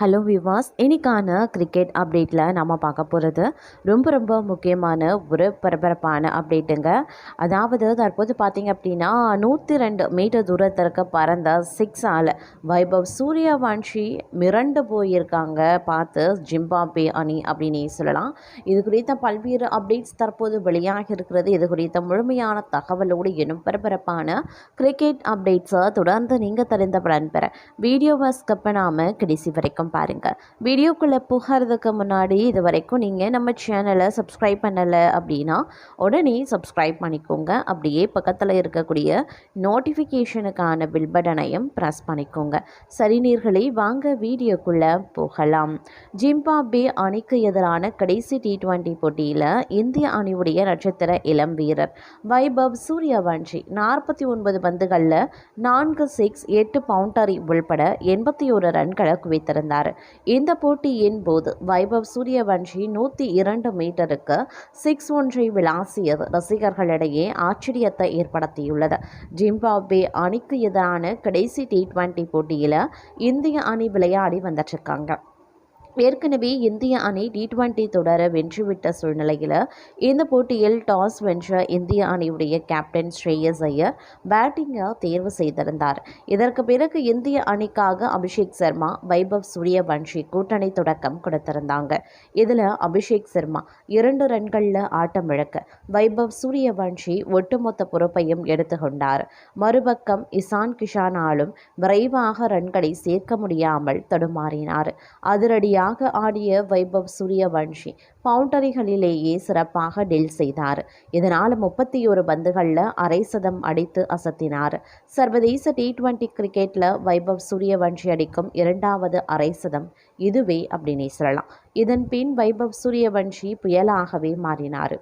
Hello விவாஸ், இன்னைக்கான cricket அப்டேட்டில் நம்ம பார்க்க போகிறது ரொம்ப முக்கியமான ஒரு பரபரப்பான அப்டேட்டுங்க. அதாவது தற்போது பார்த்திங்க அப்படின்னா 102 மீட்டர் தூரத்திற்கு பறந்த 6ஆல் வைபவ் சூரியவன்ஷி மிரண்டு போயிருக்காங்க. பார்த்து ஜிம்பாப்வே அணி அப்படின்னே சொல்லலாம். இது குறித்த பல்வேறு அப்டேட்ஸ் தற்போது வெளியாகி இருக்கிறது. இது குறித்த முழுமையான தகவலோடு இன்னும் பரபரப்பான கிரிக்கெட் அப்டேட்ஸை தொடர்ந்து நீங்கள் தெரிந்த பலன் பெற வீடியோவை ஸ்கிப் பண்ணாமல் கடைசி வரைக்கும் பாருங்க. வீடியோக்குள்ளே போகிறதுக்கு முன்னாடி இது வரைக்கும் நீங்கள் நம்ம சேனலை சப்ஸ்கிரைப் பண்ணலை அப்படின்னா உடனே சப்ஸ்கிரைப் பண்ணிக்கோங்க. அப்படியே பக்கத்தில் இருக்கக்கூடிய நோட்டிஃபிகேஷனுக்கான பில் பட்டனையும் ப்ரெஸ் பண்ணிக்கோங்க. சரி நேயர்களே, வாங்க வீடியோக்குள்ளே போகலாம். ஜிம்பாப்வே அணிக்கு எதிரான கடைசி T20 போட்டியில் இந்திய அணியுடைய நட்சத்திர இளம் வீரர் வைபவ் சூரியவன்ஷி 49 பந்துகளில் 4 சிக்ஸ் 8 பவுண்டரி உள்பட 81 ரன்களை குவித்திருந்தார். இந்த போட்டியின் போது வைபவ் சூரியவன்ஷி 102 மீட்டருக்கு 6 ஒன்றை விளாசியது ரசிகர்களிடையே ஆச்சரியத்தை ஏற்படுத்தியுள்ளது. ஜிம்பாப்வே அணிக்கு எதிரான கடைசி T20 போட்டியில் இந்திய அணி விளையாடி வந்துட்டுருக்காங்க. ஏற்கனவே இந்திய அணி T20 தொடர வென்றுவிட்ட சூழ்நிலையில் இந்த போட்டியில் டாஸ் வென்ற இந்திய அணியுடைய கேப்டன் ஸ்ரேயஸ் ஐயர் பேட்டிங்கை தேர்வு செய்திருந்தார். இதற்கு பிறகு இந்திய அணிக்காக அபிஷேக் சர்மா, வைபவ் சூரியவன்ஷி கூட்டணி தொடக்கம் கொடுத்திருந்தாங்க. இதில் அபிஷேக் சர்மா 2 ரன்களில் ஆட்டம் இழக்க வைபவ் சூரியவன்ஷி ஒட்டுமொத்த பொறுப்பையும் எடுத்துக்கொண்டார். மறுபக்கம் இசான் கிஷானாலும் விரைவாக ரன்களை சேர்க்க முடியாமல் தடுமாறினார். அதிரடியாக ஆடிய வைபவ் சூரியவன்ஷி பவுண்டரிகளிலேயே சிறப்பாக டீல் செய்தார். இதனால் 31 பந்துகளில் அரை சதம் அடித்து அசத்தினார். சர்வதேச T20 கிரிக்கெட்டில் வைபவ் சூரியவன்ஷி அடிக்கும் 2வது அரை சதம் இதுவே அப்படின்னே சொல்லலாம். இதன் பின் வைபவ் சூரியவன்ஷி புயலாகவே மாறினார்.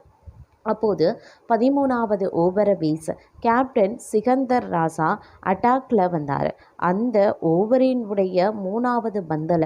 அப்போது 13வது ஓவரை வீச கேப்டன் சிகந்தர் ராசா அட்டாக்ல வந்தார். அந்த ஓவரினுடைய 3வது பந்தில்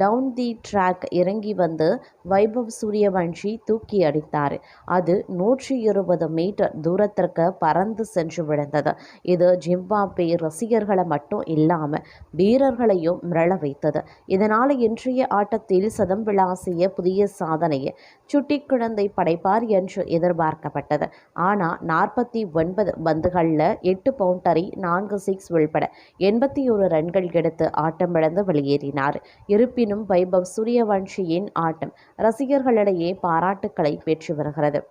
டவுன் தி ட்ராக் இறங்கி வந்து வைபவ் சூரியவன்ஷி தூக்கி அடித்தார். அது 120 மீட்டர் தூரத்திற்கு பறந்து சென்று விழுந்தது. இது ஜிம்பாப்வே ரசிகர்களை மட்டும் இல்லாமல் வீரர்களையும் மிரள வைத்தது. இதனால் இன்றைய ஆட்டத்தில் சதம் விளாசிய புதிய சாதனையை சுட்டி குழந்தை படைப்பார் என்று எதிர்பார்க்கப்பட்டது. ஆனால் 49 பந்துகளில் 8 பவுண்டரி 4 சிக்ஸ் உள்பட 81 ரன்கள் எடுத்து ஆட்டமிழந்து வெளியேறினார். இருப்பினும் வைபவ் சூரியவன்ஷியின் ஆட்டம் ரசிகர்களிடையே பாராட்டுக்களை பெற்று வருகிறது.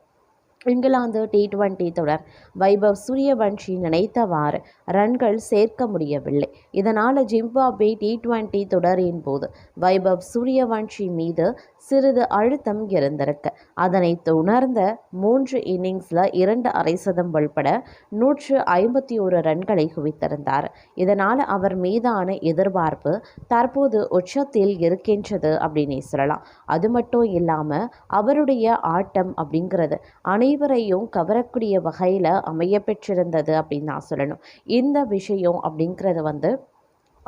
இங்கிலாந்து T20 தொடர் வைபவ் சூரியவன்ஷி நினைத்தவாறு ரன்கள் சேர்க்க முடியவில்லை. இதனால் ஜிம்பாப்வே T20 தொடரின் போது வைபவ் சூரியவன்ஷி மீது சிறிது அழுத்தம் இருந்திருக்கு. அதனை உணர்ந்த 3 இன்னிங்ஸில் 2 அரை சதம் உள்பட 151 ரன்களை குவித்திருந்தார். இதனால் அவர் மீதான எதிர்பார்ப்பு தற்போது உச்சத்தில் இருக்கின்றது அப்படின்னே சொல்லலாம். அது மட்டும் இல்லாமல் அவருடைய ஆட்டம் அப்படிங்கிறது அனைவரையும் கவரக்கூடிய வகையில் அமைய பெற்றிருந்தது அப்படின்னு நான் சொல்லணும். இந்த விஷயம் அப்படிங்கிறது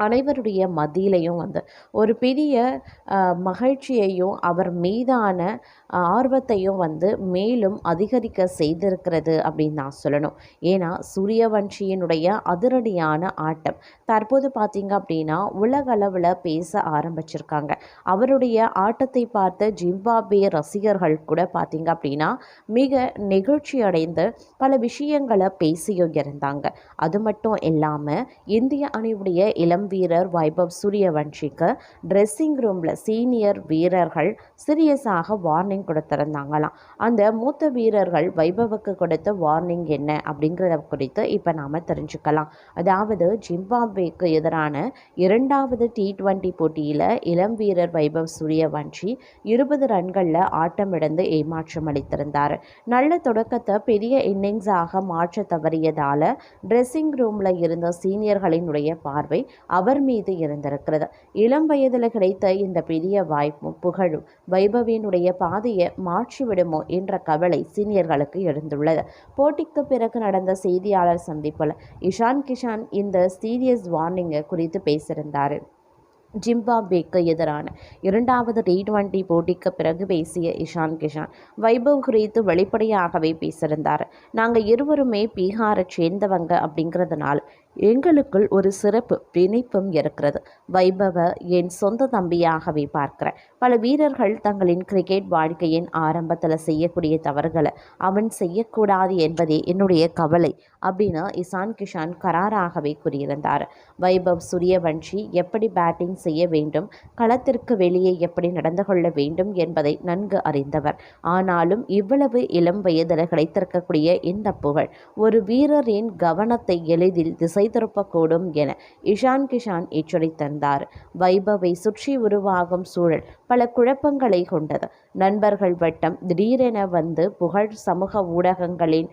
அனைவருடைய மத்தியிலையும் ஒரு பெரிய மகிழ்ச்சியையும் அவர் மீதான ஆர்வத்தையும் மேலும் அதிகரிக்க செய்திருக்கிறது அப்படின்னு நான் சொல்லணும். ஏன்னா சூரியவன்ஷியினுடைய அதிரடியான ஆட்டம் தற்போது பார்த்திங்க அப்படின்னா உலகளவில் பேச ஆரம்பிச்சிருக்காங்க. அவருடைய ஆட்டத்தை பார்த்த ஜிம்பாப்வே ரசிகர்கள் கூட பார்த்திங்க அப்படின்னா மிக நெகிழ்ச்சி அடைந்து பல விஷயங்களை பேசியும் இருந்தாங்க. அது மட்டும் இல்லாமல் இந்திய அணியுடைய இளம் வீரர் வைபவ் சூரியவன்ஷிக்கு ட்ரெஸ்ஸிங் ரூமில் சீனியர் வீரர்கள் சீரியஸாக வார்னிங் கொடுத்திருந்தாங்களாம். அந்த மூத்த வீரர்கள் வைபவுக்கு கொடுத்த வார்னிங் என்ன அப்படிங்கிறத குறித்து இப்போ நாம் தெரிஞ்சுக்கலாம். அதாவது ஜிம்பாப்வேக்கு எதிரான 2வது T20 போட்டியில் இளம் வீரர் வைபவ் சூரியவன்ஷி 20 ரன்களில் ஆட்டமிழந்து ஏமாற்றம் அளித்திருந்தார். நல்ல தொடக்கத்தை பெரிய இன்னிங்ஸாக மாற்ற தவறியதால் ட்ரெஸ்ஸிங் ரூமில் இருந்த சீனியர்களினுடைய பார்வை அவர் மீது இருந்திருக்கிறது. இளம் வயதில் கிடைத்த இந்த பெரிய வாய்ப்பும் புகழும் வைபவினுடைய பாதையை மாற்றிவிடுமோ என்ற கவலை சீனியர்களுக்கு எழுந்துள்ளது. போட்டிக்கு பிறகு நடந்த செய்தியாளர் சந்திப்பில் இஷான் கிஷான் இந்த சீரியஸ் வார்னிங்கை குறித்து பேசியிருந்தார். ஜிம்பாப்வேக்கு எதிரான 2வது T20 போட்டிக்கு பிறகு பேசிய இஷான் கிஷான் வைபவ் குறித்து வெளிப்படையாகவே பேசியிருந்தார். நாங்கள் இருவருமே பீகாரை சேர்ந்தவங்க அப்படிங்கிறதுனால எங்களுக்குள் ஒரு சிறப்பு பிணைப்பும் இருக்கிறது. வைபவ என் சொந்த தம்பியாகவே பார்க்கிறேன். பல வீரர்கள் தங்களின் கிரிக்கெட் வாழ்க்கையின் ஆரம்பத்தில் செய்யக்கூடிய தவறுகளை அவன் செய்யக்கூடாது என்பதே என்னுடைய கவலை அப்படின்னு இசான் கிஷான் கராராகவே கூறியிருந்தார். வைபவ் சூரியவன்ஷி எப்படி பேட்டிங் செய்ய வேண்டும், களத்திற்கு வெளியே எப்படி நடந்து கொள்ள வேண்டும் என்பதை நன்கு அறிந்தவர். ஆனாலும் இவ்வளவு இளம் வயதில் கிடைத்திருக்கக்கூடிய இந்த புகழ் ஒரு வீரரின் கவனத்தை எளிதில் திசை திருப்பக்கூடும் என இஷான் கிஷான் எச்சரித்திருந்தார். வைபவை சுற்றி உருவாகும் சூழல் பல குழப்பங்களை கொண்டது. நண்பர்கள் வட்டம் திடீரென வந்து புகழ் சமூக ஊடகங்களின்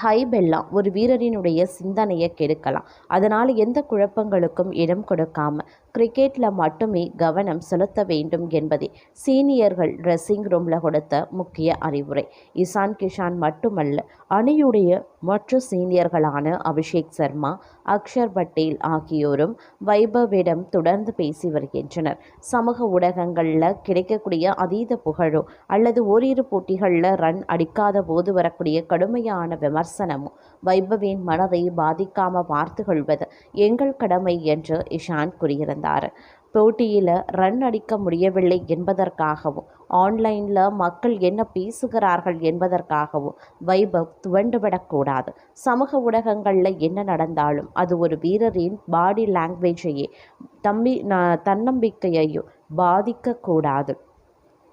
ஹைபெல்லாம் ஒரு வீரரினுடைய சிந்தனையை கெடுக்கலாம். அதனால் எந்த குழப்பங்களுக்கும் இடம் கொடுக்காம கிரிக்கெட்டில் மட்டுமே கவனம் செலுத்த வேண்டும் என்பதே சீனியர்கள் ட்ரெஸ்ஸிங் ரூமில் கொடுத்த முக்கிய அறிவுரை. இசான் கிஷான் மட்டுமல்ல, அணியுடைய மற்ற சீனியர்களான அபிஷேக் சர்மா, அக்ஷர் பட்டேல் ஆகியோரும் வைபவிடம் தொடர்ந்து பேசி வருகின்றனர். சமூக ஊடகங்களில் கிடைக்கக்கூடிய அதீத புகழோ அல்லது ஓரிரு போட்டிகளில் ரன் அடிக்காத போது வரக்கூடிய கடுமையான விமர்சனமும் வைபவின் மனதை பாதிக்காம பார்த்து கொள்வது எங்கள் கடமை என்று இஷான் கூறியிருந்தார். போட்டியில் ரன் அடிக்க முடியவில்லை என்பதற்காகவும் ஆன்லைனில் மக்கள் என்ன பேசுகிறார்கள் என்பதற்காகவும் வைபவ் துவண்டுவிடக்கூடாது. சமூக ஊடகங்களில் என்ன நடந்தாலும் அது ஒரு வீரரின் பாடி லாங்குவேஜையே தன்னம்பிக்கையையும் பாதிக்கக்கூடாது.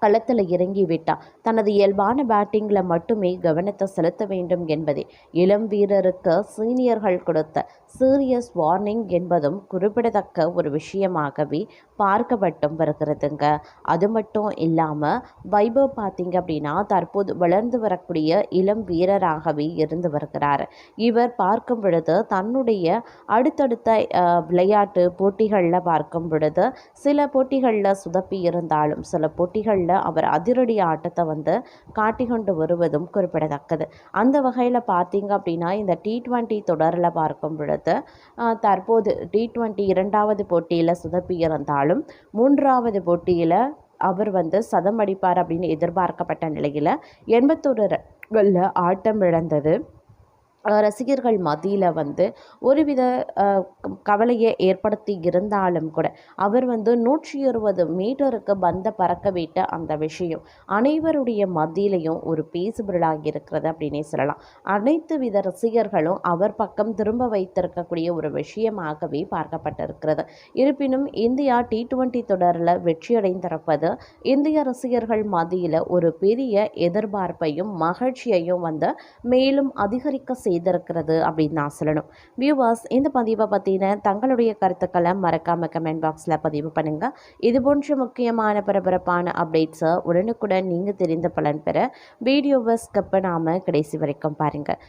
களத்தில் இறங்கிவிட்டால் தனது இயல்பான பேட்டிங்கில் மட்டுமே கவனத்தை செலுத்த வேண்டும் என்பதே இளம் வீரருக்கு சீனியர்கள் கொடுத்த சீரியஸ் வார்னிங் என்பதும் குறிப்பிடத்தக்க ஒரு விஷயமாகவே பார்க்கப்பட்டும் வருகிறதுங்க. அது மட்டும் இல்லாமல் வைபவ் பார்த்திங்க அப்படின்னா தற்போது வளர்ந்து வரக்கூடிய இளம் வீரராகவே இருந்து வருகிறார். இவர் பார்க்கும் பொழுது தன்னுடைய அடுத்தடுத்த விளையாட்டு போட்டிகளில் பார்க்கும் பொழுது சில போட்டிகளில் சுதப்பி இருந்தாலும் சில போட்டிகளில் அவர் அதிரடி ஆட்டத்தை காட்டிக்கொண்டு வருவதும் குறிப்பிடத்தக்கது. அந்த வகையில் பார்த்தீங்க அப்படின்னா இந்த T20 தொடரில் பார்க்கும் பொழுது தற்போது T20 இரண்டாவது போட்டியில் சுதப்பி இருந்தாலும் மூன்றாவது போட்டியில் அவர் சதம் அடிப்பார் அப்படின்னு எதிர்பார்க்கப்பட்ட நிலையில் 81 ரன்களில் ஆட்டம் இழந்தது ரசிகர்கள் மத்தியில் ஒருவித கவலையை ஏற்படுத்தி இருந்தாலும் கூட அவர் 120 மீட்டருக்கு பந்த பறக்க விட்ட அந்த விஷயம் அனைவருடைய மத்தியிலையும் ஒரு பேசுபொருளாகி இருக்கிறது அப்படின்னே சொல்லலாம். அனைத்து வித ரசிகர்களும் அவர் பக்கம் திரும்ப வைத்திருக்கக்கூடிய ஒரு விஷயமாகவே பார்க்கப்பட்டிருக்கிறது. இருப்பினும் இந்தியா T20 தொடரில் வெற்றியடைந்திருப்பது இந்திய ரசிகர்கள் மத்தியில் ஒரு பெரிய எதிர்பார்ப்பையும் மகிழ்ச்சியையும் மேலும் அதிகரிக்க செய்திருக்கிறது அப்படின்னு நான் சொல்லணும். வியூவர்ஸ், இந்த பதிவை பற்றின தங்களுடைய கருத்துக்களை மறக்காம கமெண்ட் பாக்ஸில் பதிவு பண்ணுங்கள். இது போன்ற முக்கியமான பரபரப்பான அப்டேட்ஸை உடனுக்குடன் நீங்கள் தெரிந்த பலன் பெற வீடியோவை ஸ்கிப் பண்ணாமல் கடைசி வரைக்கும் பாருங்கள்.